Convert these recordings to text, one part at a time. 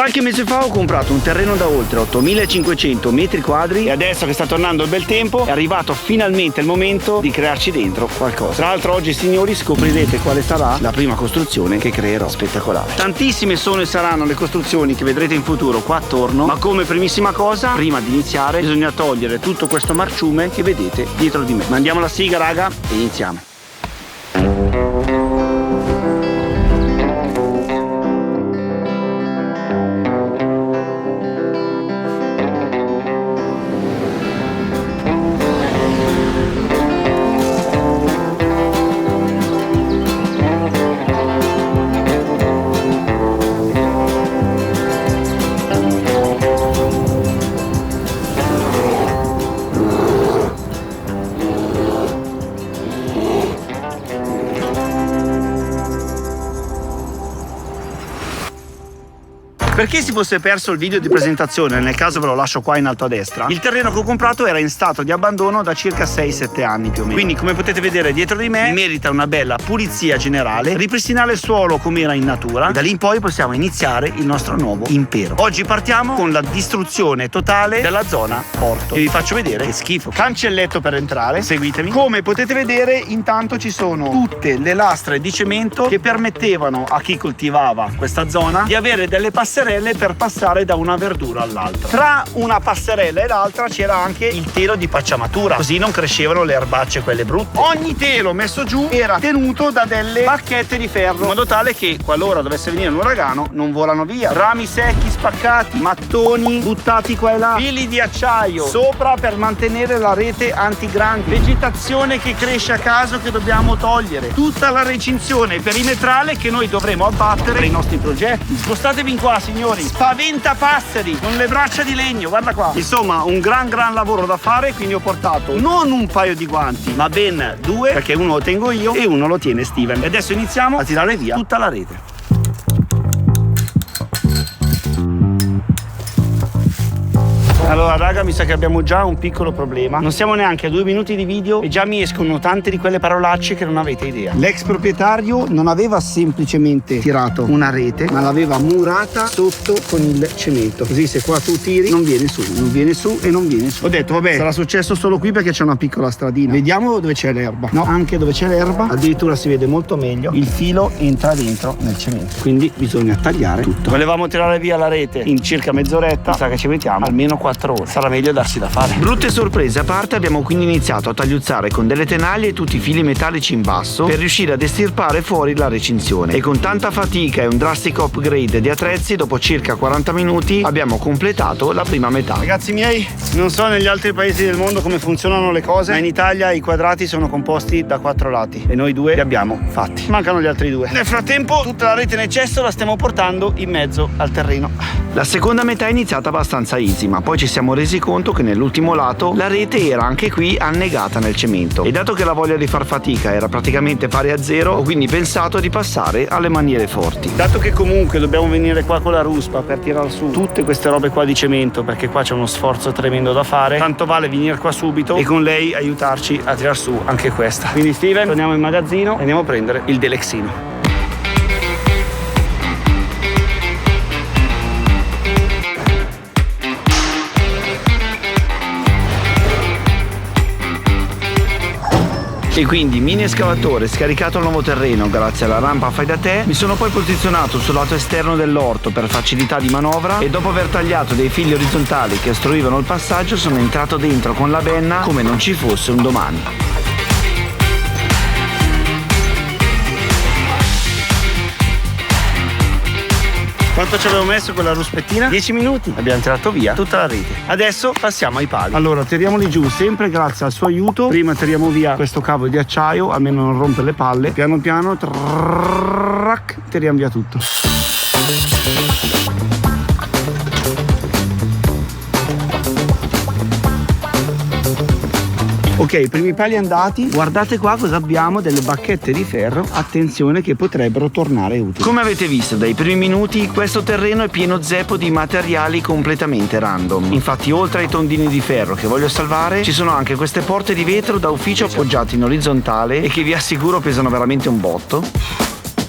Qualche mese fa ho comprato un terreno da oltre 8500 metri quadri e adesso che sta tornando il bel tempo è arrivato finalmente il momento di crearci dentro qualcosa. Tra l'altro oggi, signori, scoprirete quale sarà la prima costruzione che creerò. Spettacolare. Tantissime sono e saranno le costruzioni che vedrete in futuro qua attorno, ma come primissima cosa, prima di iniziare, bisogna togliere tutto questo marciume che vedete dietro di me. Mandiamo la sigla, raga, e iniziamo. Per chi si fosse perso il video di presentazione, nel caso ve lo lascio qua in alto a destra, il terreno che ho comprato era in stato di abbandono da circa 6-7 anni più o meno. Quindi, come potete vedere dietro di me, merita una bella pulizia generale, ripristinare il suolo come era in natura, e da lì in poi possiamo iniziare il nostro nuovo impero. Oggi partiamo con la distruzione totale della zona porto e vi faccio vedere che schifo. Cancelletto per entrare, seguitemi. Come potete vedere, intanto ci sono tutte le lastre di cemento che permettevano a chi coltivava questa zona di avere delle passerelle per passare da una verdura all'altra. Tra una passerella e l'altra c'era anche il telo di pacciamatura, così non crescevano le erbacce quelle brutte. Ogni telo messo giù era tenuto da delle bacchette di ferro, in modo tale che qualora dovesse venire un uragano non volano via. Rami secchi spaccati, mattoni buttati qua e là, fili di acciaio sopra per mantenere la rete antigrandi, vegetazione che cresce a caso che dobbiamo togliere, tutta la recinzione perimetrale che noi dovremo abbattere per i nostri progetti. Spostatevi in qua, signori. Spaventa passeri con le braccia di legno, guarda qua. Insomma, un gran lavoro da fare, quindi ho portato non un paio di guanti, ma ben due, perché uno lo tengo io e uno lo tiene Steven. E adesso iniziamo a tirare via tutta la rete. Allora raga, mi sa che abbiamo già un piccolo problema. Non siamo neanche a 2 minuti di video e già mi escono tante di quelle parolacce che non avete idea. L'ex proprietario non aveva semplicemente tirato una rete, ma l'aveva murata sotto con il cemento. Così se qua tu tiri non viene su, non viene su e non viene su. Ho detto vabbè, sarà successo solo qui perché c'è una piccola stradina. Vediamo dove c'è l'erba. No, anche dove c'è l'erba addirittura si vede molto meglio. Il filo entra dentro nel cemento, quindi bisogna tagliare tutto. Volevamo tirare via la rete in circa mezz'oretta, sa che ci mettiamo almeno 4 ore. Sarà meglio darsi da fare. Brutte sorprese a parte, abbiamo quindi iniziato a tagliuzzare con delle tenaglie tutti i fili metallici in basso per riuscire ad estirpare fuori la recinzione, e con tanta fatica e un drastico upgrade di attrezzi, dopo circa 40 minuti abbiamo completato la prima metà. Ragazzi miei, non so negli altri paesi del mondo come funzionano le cose, ma in Italia i quadrati sono composti da 4 lati e noi 2 li abbiamo fatti. Mancano gli altri 2. Nel frattempo tutta la rete in eccesso la stiamo portando in mezzo al terreno. La seconda metà è iniziata abbastanza easy, ma poi ci siamo resi conto che nell'ultimo lato la rete era anche qui annegata nel cemento, e dato che la voglia di far fatica era praticamente pari a zero, ho quindi pensato di passare alle maniere forti. Dato che comunque dobbiamo venire qua con la ruspa per tirare su tutte queste robe qua di cemento, perché qua c'è uno sforzo tremendo da fare, tanto vale venire qua subito e con lei aiutarci a tirar su anche questa. Quindi Steven, torniamo in magazzino e andiamo a prendere il Delexino. E quindi mini escavatore, scaricato il nuovo terreno grazie alla rampa fai da te, mi sono poi posizionato sul lato esterno dell'orto per facilità di manovra, e dopo aver tagliato dei fili orizzontali che ostruivano il passaggio sono entrato dentro con la benna come non ci fosse un domani. Quanto ci avevo messo con la ruspettina? 10 minuti. Abbiamo tirato via tutta la rete. Adesso passiamo ai pali. Allora, tiriamoli giù sempre grazie al suo aiuto. Prima tiriamo via questo cavo di acciaio, almeno non rompe le palle. Piano piano, tiriamo via tutto. Ok, i primi pali andati. Guardate qua cosa abbiamo, delle bacchette di ferro. Attenzione che potrebbero tornare utili. Come avete visto dai primi minuti, questo terreno è pieno zeppo di materiali completamente random. Infatti, oltre ai tondini di ferro che voglio salvare, ci sono anche queste porte di vetro da ufficio appoggiate in orizzontale e che vi assicuro pesano veramente un botto.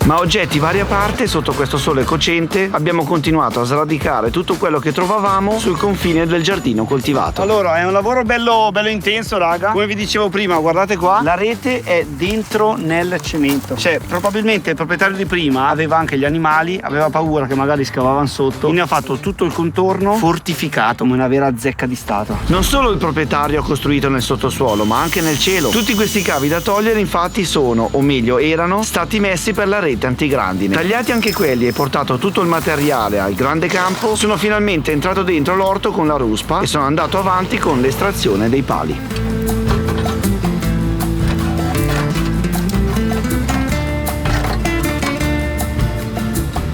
Ma oggetti varia parte, sotto questo sole cocente, abbiamo continuato a sradicare tutto quello che trovavamo sul confine del giardino coltivato. Allora, è un lavoro bello intenso, raga. Come vi dicevo prima, guardate qua, la rete è dentro nel cemento. Cioè, probabilmente il proprietario di prima aveva anche gli animali, aveva paura che magari scavavano sotto, quindi ha fatto tutto il contorno fortificato come una vera zecca di stato. Non solo il proprietario ha costruito nel sottosuolo, ma anche nel cielo. Tutti questi cavi da togliere infatti sono, o meglio erano, stati messi per la rete antigrandine. Tagliati anche quelli e portato tutto il materiale al grande campo, sono finalmente entrato dentro l'orto con la ruspa e sono andato avanti con l'estrazione dei pali.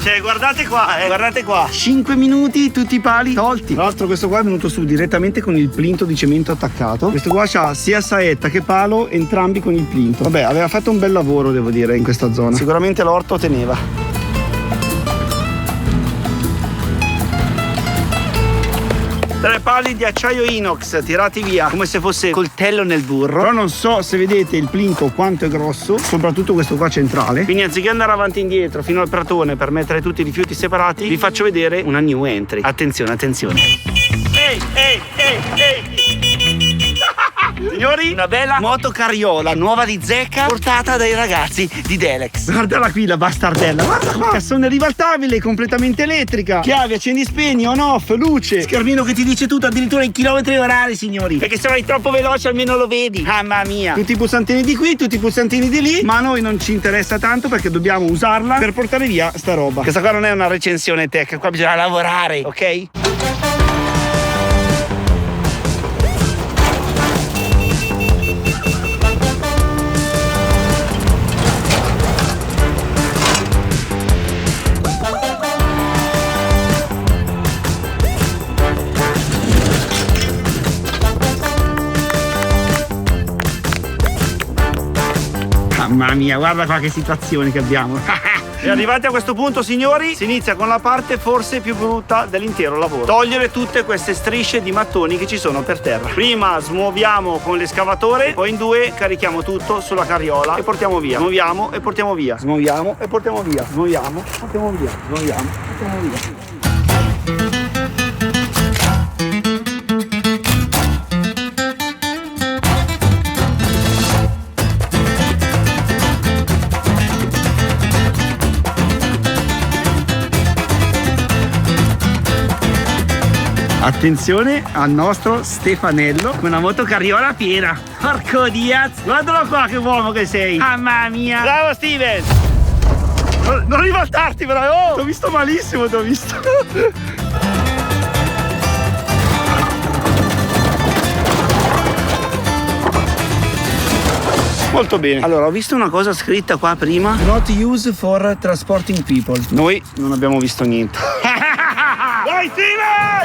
Cioè, guardate qua, 5 minuti, tutti i pali tolti. Tra l'altro questo qua è venuto su direttamente con il plinto di cemento attaccato. Questo qua c'ha sia saetta che palo, entrambi con il plinto. Vabbè, aveva fatto un bel lavoro, devo dire, in questa zona. Sicuramente l'orto teneva. 3 pali di acciaio inox tirati via come se fosse coltello nel burro. Però non so se vedete il plinto quanto è grosso, soprattutto questo qua centrale. Quindi anziché andare avanti e indietro fino al pratone per mettere tutti i rifiuti separati, vi faccio vedere una new entry. Attenzione, attenzione. Ehi! Signori, una bella moto carriola nuova di zecca portata dai ragazzi di Delex. Guardala qui la bastardella, guarda qua. Cassone ribaltabile, completamente elettrica, chiavi, accendi, spegni, on off, luce, schermino che ti dice tutto, addirittura in chilometri orari, signori. Perché se vai troppo veloce almeno lo vedi. Mamma mia. Tutti i pulsantini di qui, tutti i pulsantini di lì. Ma a noi non ci interessa tanto perché dobbiamo usarla per portare via sta roba. Questa qua non è una recensione tech, qua bisogna lavorare, ok? Mamma mia, guarda qua che situazione che abbiamo. E arrivati a questo punto, signori, si inizia con la parte forse più brutta dell'intero lavoro: togliere tutte queste strisce di mattoni che ci sono per terra. Prima smuoviamo con l'escavatore, poi in 2 carichiamo tutto sulla carriola e portiamo via. Smuoviamo e portiamo via. Smuoviamo e portiamo via. Smuoviamo, portiamo via. Smuoviamo, portiamo via. Attenzione al nostro Stefanello con una moto carriola piena. Porco Diaz, guardalo qua che uomo che sei. Mamma mia. Bravo Steven. Non rivoltarti però. Oh, t'ho visto malissimo, t'ho visto. Molto bene. Allora, ho visto una cosa scritta qua prima: not used for transporting people. Noi non abbiamo visto niente. Vai Steven!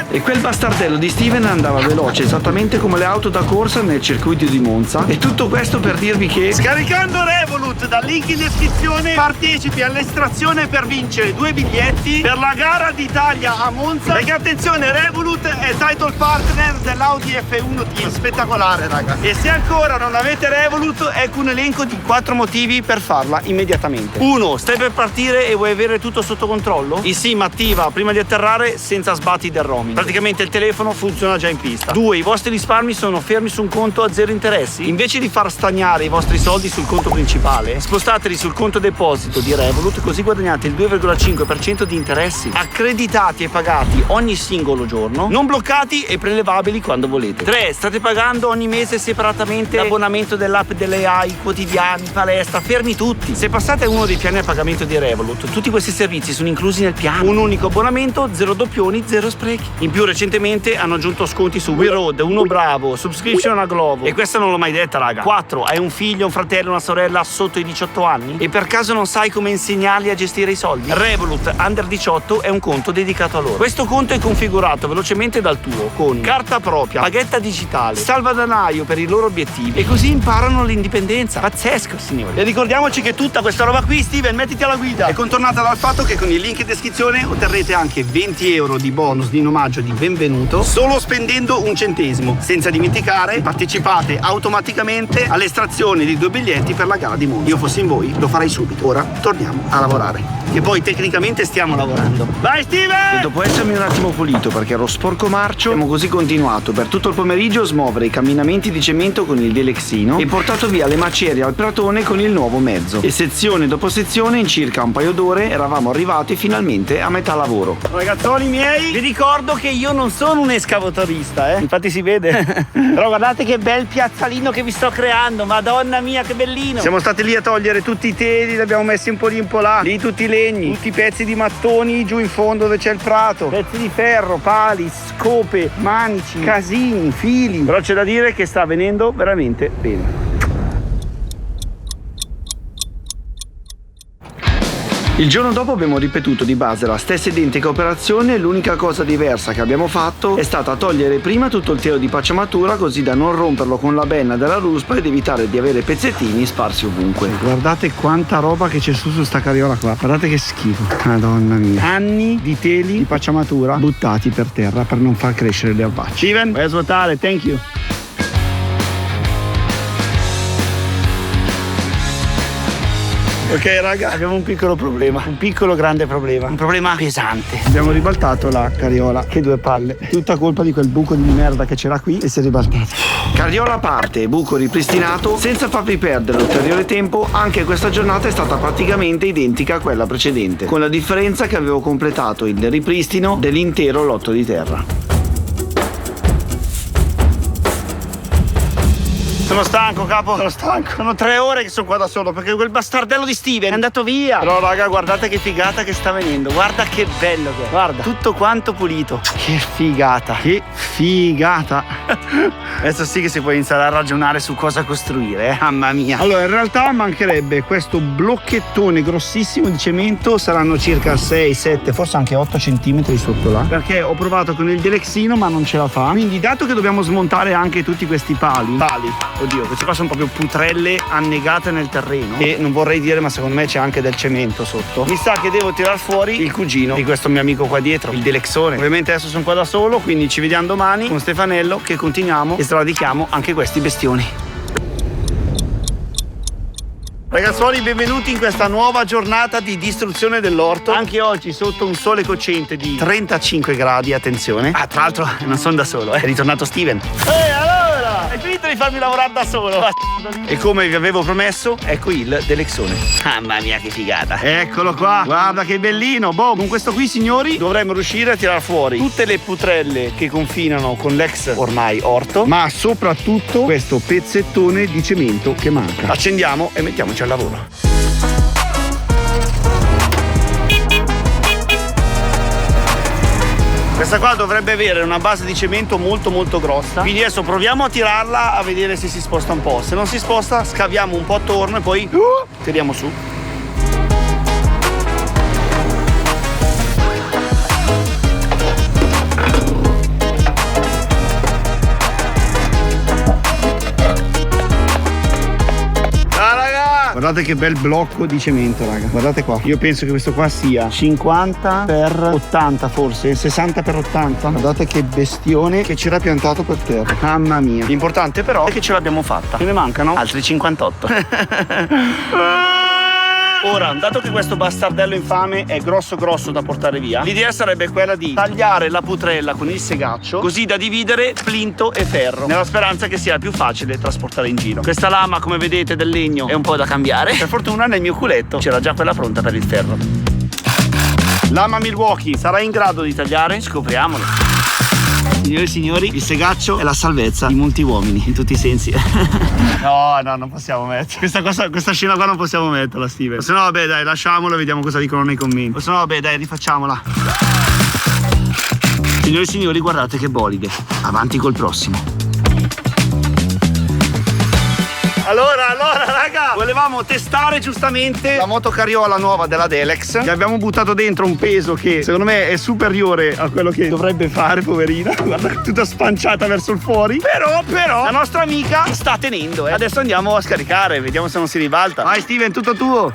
E quel bastardello di Steven andava veloce, esattamente come le auto da corsa nel circuito di Monza. E tutto questo per dirvi che, scaricando Revolut dal link in descrizione, partecipi all'estrazione per vincere 2 biglietti per la gara d'Italia a Monza. Perché attenzione, Revolut è title partner dell'Audi F1 Team. Spettacolare, raga. E se ancora non avete Revolut, ecco un elenco di 4 motivi per farla immediatamente. 1. Stai per partire e vuoi avere tutto sotto controllo? Il SIM attiva prima di atterrare senza sbatti del roaming. Praticamente il telefono funziona già in pista. 2. I vostri risparmi sono fermi su un conto a 0 interessi. Invece di far stagnare i vostri soldi sul conto principale, spostateli sul conto deposito di Revolut, così guadagnate il 2,5% di interessi, accreditati e pagati ogni singolo giorno, non bloccati e prelevabili quando volete. 3. State pagando ogni mese separatamente l'abbonamento dell'app delle AI, quotidiani, palestra, fermi tutti. Se passate a uno dei piani a pagamento di Revolut, tutti questi servizi sono inclusi nel piano. Un unico abbonamento, 0 doppioni, 0 sprechi. In più recentemente hanno aggiunto sconti su We Road, Uno Bravo, subscription a Glovo. E questa non l'ho mai detta, raga. 4. Hai un figlio, un fratello, una sorella sotto i 18 anni e per caso non sai come insegnarli a gestire i soldi? Revolut Under 18 è un conto dedicato a loro. Questo conto è configurato velocemente dal tuo con carta propria, paghetta digitale, salvadanaio per i loro obiettivi, e così imparano l'indipendenza. Pazzesco, signori. E ricordiamoci che tutta questa roba qui, Steven, mettiti alla guida, è contornata dal fatto che con il link in descrizione otterrete anche 20 euro di bonus in omaggio di benvenuto solo spendendo un centesimo. Senza dimenticare, partecipate automaticamente all'estrazione di 2 biglietti per la gara di Monza. Io fossi in voi lo farei subito. Ora torniamo a lavorare. Che poi tecnicamente stiamo lavorando. Vai Steven! E dopo essermi un attimo pulito perché ero sporco marcio, abbiamo così continuato per tutto il pomeriggio a smuovere i camminamenti di cemento con il Delexino e portato via le macerie al Pratone con il nuovo mezzo. E sezione dopo sezione, in circa un paio d'ore, eravamo arrivati finalmente a metà lavoro. Ragazzoli miei, vi ricordo che io non sono un escavatorista, infatti si vede. Però guardate che bel piazzalino che vi sto creando, madonna mia che bellino. Siamo stati lì a togliere tutti i teli, li abbiamo messi un po' lì un po' là, lì tutti i legni, tutti i pezzi di mattoni giù in fondo dove c'è il prato, pezzi di ferro, pali, scope, manici, casini, fili. Però c'è da dire che sta venendo veramente bene. Il giorno dopo abbiamo ripetuto di base la stessa identica operazione. L'unica cosa diversa che abbiamo fatto è stata togliere prima tutto il telo di pacciamatura, così da non romperlo con la benna della ruspa ed evitare di avere pezzettini sparsi ovunque. Guardate quanta roba che c'è su sta carriola qua, guardate che schifo, madonna mia. Anni di teli di pacciamatura buttati per terra per non far crescere le erbacce. Steven, vai a svuotare, thank you. Ok raga, abbiamo un piccolo problema, un piccolo grande problema, un problema pesante. Abbiamo ribaltato la carriola, che due palle, tutta colpa di quel buco di merda che c'era qui e si è ribaltato. Carriola a parte, buco ripristinato, senza farvi perdere ulteriore tempo. Anche questa giornata è stata praticamente identica a quella precedente, con la differenza che avevo completato il ripristino dell'intero lotto di terra. Sono stanco capo, sono stanco. Sono 3 ore che sono qua da solo perché quel bastardello di Steven è andato via. Però raga, guardate che figata che sta venendo. Guarda che bello che è. Guarda, tutto quanto pulito. Che figata. Che figata. Adesso sì che si può iniziare a ragionare su cosa costruire, mamma mia. Allora in realtà mancherebbe questo blocchettone grossissimo di cemento. Saranno circa 6, 7, forse anche 8 centimetri sotto là, perché ho provato con il Delexino ma non ce la fa. Quindi dato che dobbiamo smontare anche tutti questi pali, oddio, queste qua sono proprio putrelle annegate nel terreno. E non vorrei dire, ma secondo me c'è anche del cemento sotto. Mi sa che devo tirar fuori il cugino di questo mio amico qua dietro, il Delexone. Ovviamente adesso sono qua da solo, quindi ci vediamo domani con Stefanello che continuiamo e stradichiamo anche questi bestioni. Ragazzuoli, benvenuti in questa nuova giornata di distruzione dell'orto. Anche oggi sotto un sole cocente di 35 gradi, attenzione. Ah, tra l'altro non sono da solo, è ritornato Steven. Allora, hai finito di farmi lavorare da solo. E come vi avevo promesso, ecco il Delexone. Mamma mia che figata. Eccolo qua, guarda che bellino. Boh, con questo qui signori dovremmo riuscire a tirar fuori tutte le putrelle che confinano con l'ex ormai orto, ma soprattutto questo pezzettone di cemento che manca. Accendiamo e mettiamoci al lavoro. Questa qua dovrebbe avere una base di cemento molto molto grossa, quindi adesso proviamo a tirarla a vedere se si sposta un po'. Se non si sposta scaviamo un po' attorno e poi tiriamo su. Guardate che bel blocco di cemento, raga. Guardate qua. Io penso che questo qua sia 50 per 80 forse, 60 per 80. Guardate che bestione che c'era piantato per terra. Mamma mia. L'importante però è che ce l'abbiamo fatta. Ce ne mancano altri 58. Ora, dato che questo bastardello infame è grosso da portare via, l'idea sarebbe quella di tagliare la putrella con il segaccio, così da dividere plinto e ferro, nella speranza che sia più facile trasportare in giro. Questa lama, come vedete, del legno è un po' da cambiare. Per fortuna nel mio culetto c'era già quella pronta per il ferro. Lama Milwaukee sarà in grado di tagliare? Scopriamolo. Signore e signori, il segaccio è la salvezza di molti uomini, in tutti i sensi. No, non possiamo mettere questa scena qua non possiamo metterla, Steven. Se no, vabbè, dai, lasciamola e vediamo cosa dicono nei commenti. Se no, vabbè, dai, rifacciamola. Signore e signori, guardate che bolide. Avanti col prossimo. Allora raga, volevamo testare giustamente la motocarriola nuova della Delex. Gli abbiamo buttato dentro un peso che secondo me è superiore a quello che dovrebbe fare, poverina. Guarda, tutta spanciata verso il fuori. Però la nostra amica sta tenendo. Adesso andiamo a scaricare, vediamo se non si ribalta. Vai Steven, tutto tuo.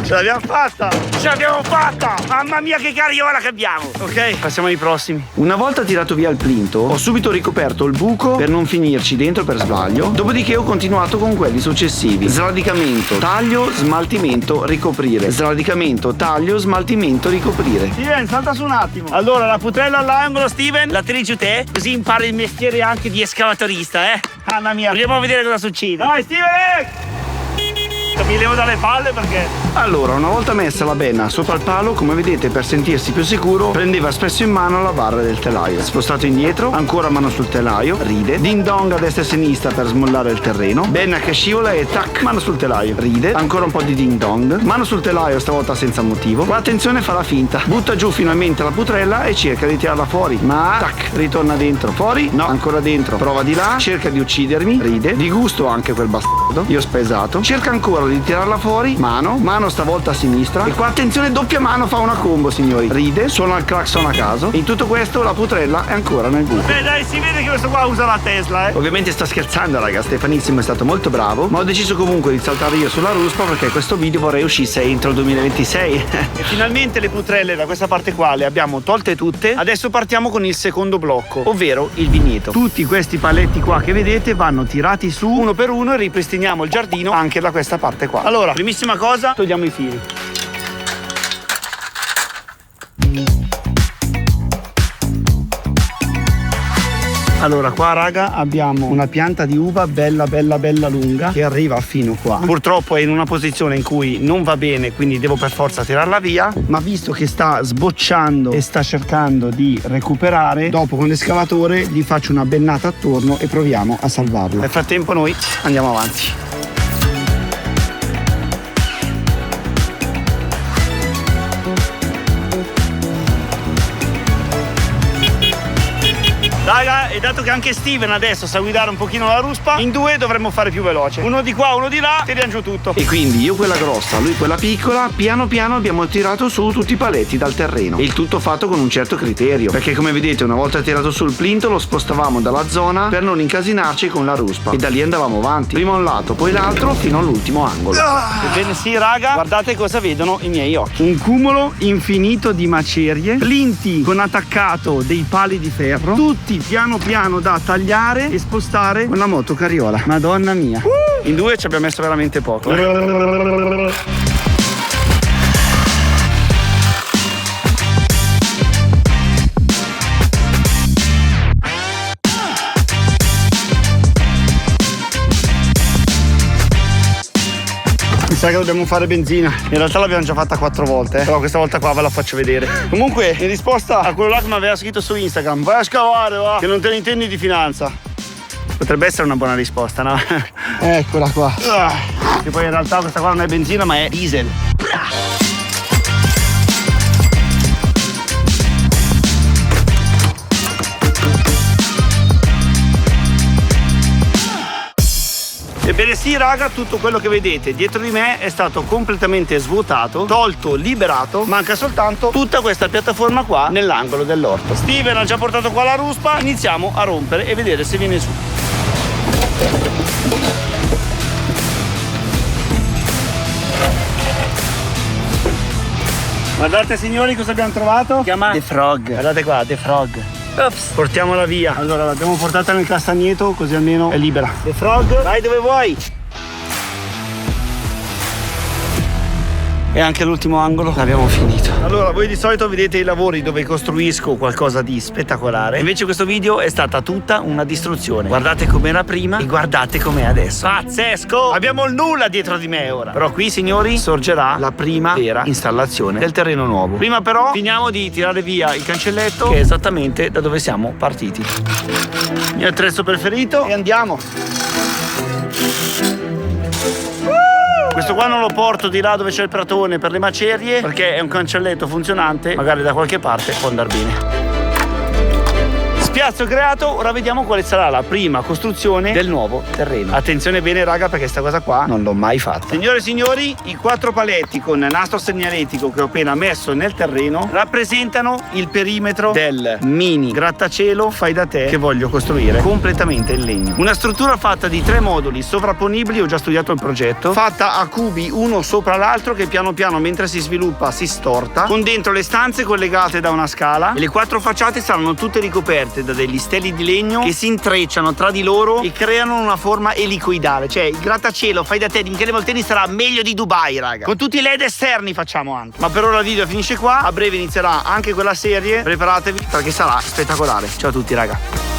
Ce l'abbiamo fatta! Ce l'abbiamo fatta! Mamma mia che carriola che abbiamo! Ok, passiamo ai prossimi. Una volta tirato via il plinto, ho subito ricoperto il buco per non finirci dentro per sbaglio. Dopodiché ho continuato con quelli successivi. Sradicamento, taglio, smaltimento, ricoprire. Sradicamento, taglio, smaltimento, ricoprire. Steven, salta su un attimo. Allora, la putrella all'angolo, Steven, la tiri giù te, così impari il mestiere anche di escavatorista, Mamma mia. Andiamo a vedere cosa succede. Dai, Steven! Mi levo dalle palle perché... Allora, una volta messa la benna sopra il palo, come vedete, per sentirsi più sicuro, prendeva spesso in mano la barra del telaio. Spostato indietro, ancora mano sul telaio, ride. Ding dong a destra e a sinistra per smollare il terreno. Benna che scivola e tac, mano sul telaio, ride. Ancora un po' di ding dong. Mano sul telaio, stavolta senza motivo. Qua attenzione, fa la finta. Butta giù finalmente la putrella e cerca di tirarla fuori. Ma tac, ritorna dentro. Fuori? No, ancora dentro. Prova di là, cerca di uccidermi, ride. Di gusto anche quel bastardo. Io spesato. Cerca ancora di tirarla fuori, mano stavolta a sinistra, e qua attenzione, doppia mano, fa una combo, signori, ride, suona il clacson a caso. In tutto questo la putrella è ancora nel buco. Beh dai, si vede che questo qua usa la Tesla, Ovviamente sto scherzando, raga, Stefanissimo è stato molto bravo, ma ho deciso comunque di saltare io sulla ruspa perché questo video vorrei uscisse entro il 2026. E finalmente le putrelle da questa parte qua le abbiamo tolte tutte. Adesso partiamo con il secondo blocco, ovvero il vigneto. Tutti questi paletti qua che vedete vanno tirati su uno per uno e ripristiniamo il giardino anche da questa parte qua. Allora, primissima cosa, togliamo i fili. Allora qua raga abbiamo una pianta di uva bella lunga che arriva fino qua. Purtroppo è in una posizione in cui non va bene, quindi devo per forza tirarla via, ma visto che sta sbocciando e sta cercando di recuperare, dopo con l'escavatore gli faccio una bennata attorno e proviamo a salvarlo. Nel frattempo noi andiamo avanti. Raga, e dato che anche Steven adesso sa guidare un pochino la ruspa, in due dovremmo fare più veloce. Uno di qua, uno di là, tiriamo giù tutto. E quindi io quella grossa, lui quella piccola, piano piano abbiamo tirato su tutti i paletti dal terreno. E il tutto fatto con un certo criterio, perché come vedete una volta tirato sul plinto lo spostavamo dalla zona per non incasinarci con la ruspa. E da lì andavamo avanti, prima un lato, poi l'altro, fino all'ultimo angolo. Ebbene sì raga, guardate cosa vedono i miei occhi. Un cumulo infinito di macerie, plinti con attaccato dei pali di ferro, tutti piano piano da tagliare e spostare con la moto carriola. Madonna mia. In due ci abbiamo messo veramente poco. Mi sa che dobbiamo fare benzina. In realtà l'abbiamo già fatta 4 volte, però questa volta qua ve la faccio vedere. Comunque, in risposta a quello là che mi aveva scritto su Instagram, vai a scavare, va, che non te ne intendi di finanza. Potrebbe essere una buona risposta, no? Eccola qua. Che poi in realtà questa qua non è benzina, ma è diesel. Ebbene sì raga, tutto quello che vedete dietro di me è stato completamente svuotato, tolto, liberato. Manca soltanto tutta questa piattaforma qua nell'angolo dell'orto. Steven ha già portato qua la ruspa, iniziamo a rompere e vedere se viene su. Guardate signori cosa abbiamo trovato? Si chiama The Frog. Guardate qua, The Frog. Ops. Portiamola via. Allora l'abbiamo portata nel castagneto così almeno è libera. The Frog, vai dove vuoi. E anche l'ultimo angolo l'abbiamo finito. Allora voi di solito vedete i lavori dove costruisco qualcosa di spettacolare, invece questo video è stata tutta una distruzione. Guardate com'era prima e guardate com'è adesso. Pazzesco! Abbiamo il nulla dietro di me ora. Però qui signori sorgerà la prima vera installazione del terreno nuovo. Prima però finiamo di tirare via il cancelletto, che è esattamente da dove siamo partiti. Il mio attrezzo preferito e andiamo. Questo qua non lo porto di là dove c'è il pratone per le macerie, perché è un cancelletto funzionante, magari da qualche parte può andare bene. Ragazzi, ho creato, ora vediamo quale sarà la prima costruzione del nuovo terreno. Attenzione bene raga, perché sta cosa qua non l'ho mai fatta. Signore e signori, i 4 paletti con nastro segnaletico che ho appena messo nel terreno rappresentano il perimetro del mini grattacielo fai da te che voglio costruire completamente in legno. Una struttura fatta di 3 moduli sovrapponibili, ho già studiato il progetto, fatta a cubi uno sopra l'altro che piano piano mentre si sviluppa si storta, con dentro le stanze collegate da una scala, e le 4 facciate saranno tutte ricoperte da degli steli di legno che si intrecciano tra di loro e creano una forma elicoidale. Cioè il grattacielo fai da te di Michele Molteni sarà meglio di Dubai raga, con tutti i LED esterni facciamo anche. Ma per ora il video finisce qua, a breve inizierà anche quella serie, preparatevi perché sarà spettacolare. Ciao a tutti raga.